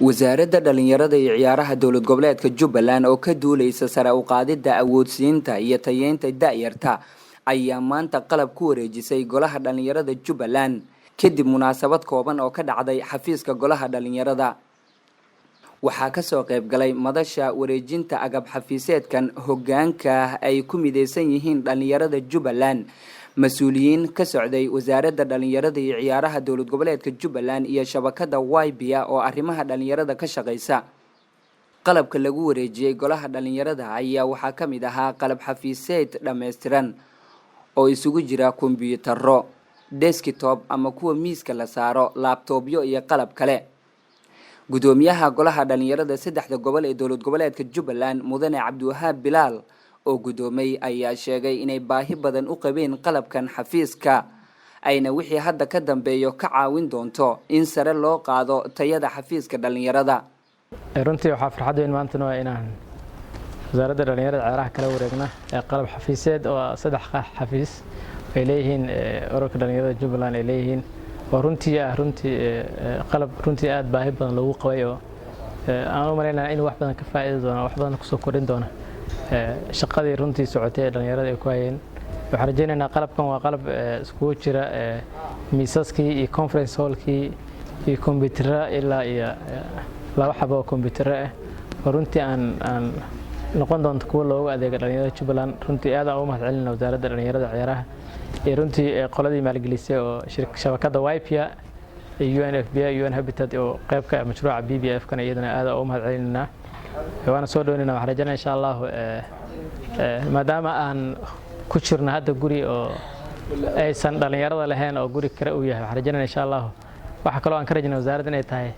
wasaaradda dhalinyarada iyo ciyaaraha dowlad goboleedka Jubbaland oo ka duuleysa sare u qaadida awoodsiinta iyo tayeynta da'yarta ayaa maanta qalab ku wareejisay golaha dhalinyarada Jubbaland kadib munaasabad kooban oo ka dhacday xafiiska golaha dhalinyarada. waxaa ka soo qayb galay madasha wareejinta agab xafiiseedkan hoggaanka ay ku mideysan yihiin dhalinyarada Jubbaland, mas'uuliyiin ka socday wasaaradda dhalinyarada iyo ciyaaraha dowlad goboleedka Jubbaland iyo shabakada YBA oo arrimaha dhalinyarada ka shaqeysa. qalabka lagu wareejiyay golaha dhalinyarada ayaa waxaa ka mid ahaa qalab xafiiseed dhameystiran oo isugu jira kombiyuutarro, desktop ama kuwa miiska la saaro, laptopyo iyo qalab kale. gudoomiyaha golaha dhalinyarada saddexda gobol ee dowlad goboleedka Jubbaland Mudane Cabdiwahaab Bilaal oo gudoomay ayaa sheegay inay baahi badan u qabeen qalabkan xafiiska ayna wixii hadda ka dambeeyo ka caawin doonto in sare loo qaado tayada xafiiska dhalinyarada. runtii waxaa farxad weyn maanta waa inaan wasaaradda dhalinyarada ciyaaraha kala wareegna qalab xafiiseed oo saddex xafiis ay leeyihiin ururka dhalinyarada Jubbaland ay leeyihiin oo runtii qalab runtii aad baahi badan loogu qabay oo aan u maleynaa in wax badan ka faa'iido doona, wax badan ku soo korin doona shaqadii runtii socotay ee dhalinyarada ay ku hayeen. waxaan rajaynaynaa qalabkan waa qalab iskugu jira miisaskii iyo conference hallkii iyo kombiyuutarra ilaa iyo laba xabo oo kombiyuutarra ah oo runtii aan noqon doonto kuwa loogu adeega dhalinyarada Jubbaland. runtii aad aan u mahadcelinaa wasaaradda dhalinyarada ciyaaraha iyo runtii qoladii maalgelisay oo shabakada YBA iyo UNFPA UN Habitat oo qayb ka ah mashruuca BBF kana iyadana aad aan u mahadcelinaa. waana soo dhaweynaynaa. waxaan rajaynayaa insha Allah maadaama aan ku jirna hadda guri oo aysan dhalinyarada lahayn oo guri kale u yahay, waxaan rajaynayaa insha Allah waxa kale oo aan ka rajaynaa wasaaradda inay tahay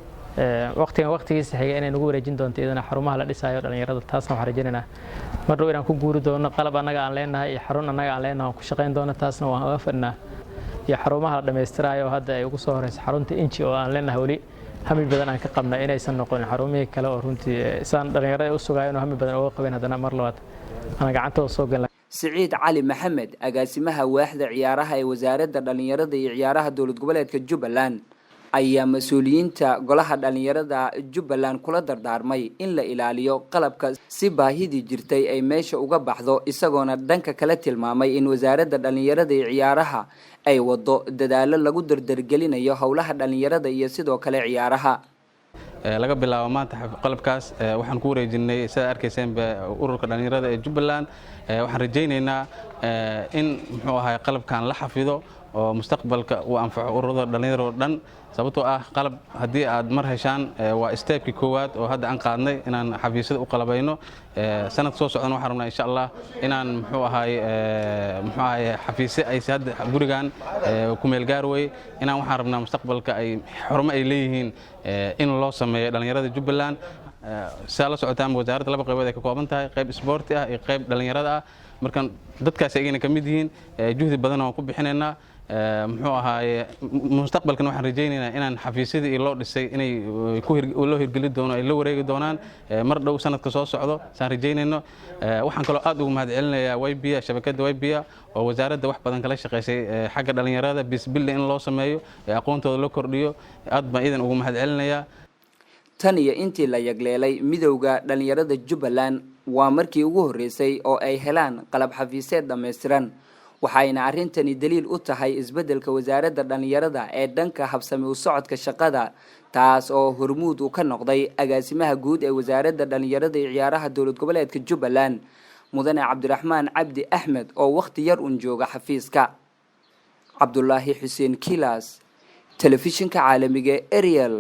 waqtigiisa xiga inay nagu wareejin doonto iyadana xarumaha la dhisayo dhalinyarada. taasna waxaan rajaynaynaa mar dhow inaan ku guuri doono qalab annaga aan leenahay iyo xarun annaga aan leenahay oo ku shaqeyn doono. taasna waan uga fadhinaa iyo xarumaha la dhameystirayo hadda ay ugu soo horeyso xarunta inji oo aan leenahay wali hami badan aan ka qabnaa inaysan noqonin xarumihii kale oo runtii isaan dhalinyarada u sugayeen oo hami badan uga qabeen haddana mar labaad aan gacantooda soo galnay. Siciid Cali Maxamed agaasimaha waaxda ciyaaraha ee wasaaradda dhalinyarada iyo ciyaaraha dowlad goboleedka Jubbaland ayaa mas'uuliyiinta golaha dhalinyarada Jubbaland kula dardaarmay in la ilaaliyo qalabka si baahidii jirtay ay meesha uga baxdo, isagoona dhanka kale tilmaamay in wasaaradda dhalinyarada iyo ciyaaraha ay wado dadaalo lagu dardargelinayo howlaha dhalinyarada iyo sidoo kale ciyaaraha. laga bilaabo maanta qalabkaas waxaan ku wareejinay sida arkayseen ururka dhalinyarada ee Jubbaland. waxaan rajaynaynaa in muxuu ahay qalabkan la xafido oo mustaqbalka uu anfaco ururada dhalinyarada oo dhan. sababtoo ah qalab haddii aad mar heshaan waa stepkii koowaad oo hadda aan qaadnay inaan xafiisyada u qalabayno. sanad soo socdana waxaan rabnaa insha Allah inaan muxuu ahay xafiisyo ay hadda gurigan ku meel gaar way inaan waxaan rabnaa mustaqbalka ay xarumo ay leeyihiin in loo sameeyo dhalinyarada Jubbaland. saa la socotaan wasaaradda laba qaybood ay ka kooban tahay, qayb isboorti ah iyo qayb dhalinyarada ah. markan dadkaas ayagana ka mid yihiin juhdi badan oo ku bixinaynaa. muxuu ahaay mustaqbalkan waxaan rajaynaynaa inaan xafiisyadii loo dhisay inay loo hirgeli doono ay la wareegi doonaan mar dhow sanadka soo socdo saan rajaynayno. waxaan kaloo aad ugu mahadcelinayaa YBA shabakada YBA oo wasaaradda wax badan kala shaqeysay xagga dhalinyarada bisbil in loo sameeyo aqoontooda la kordhiyo. aad baan idan ugu mahadcelinayaa. tan iyo intii la yagleelay midowga dhalinyarada Jubbaland waa markii ugu horeysay oo ay helaan qalab xafiiseed dhameystiran, waxayna arrintani daliil u tahay isbeddelka wasaaradda dhalinyarada ee dhanka habsami u socodka shaqada, taas oo hormuud u ka noqday agaasimaha guud ee wasaaradda dhalinyarada iyo ciyaaraha dowlad goboleedka Jubbaland Mudane Cabdiraxmaan Cabdi Axmed oo waqti yar un jooga xafiiska. Cabdullaahi Xuseen Kilas, telefishinka caalamiga Ariel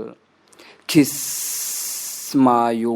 Kismaayo.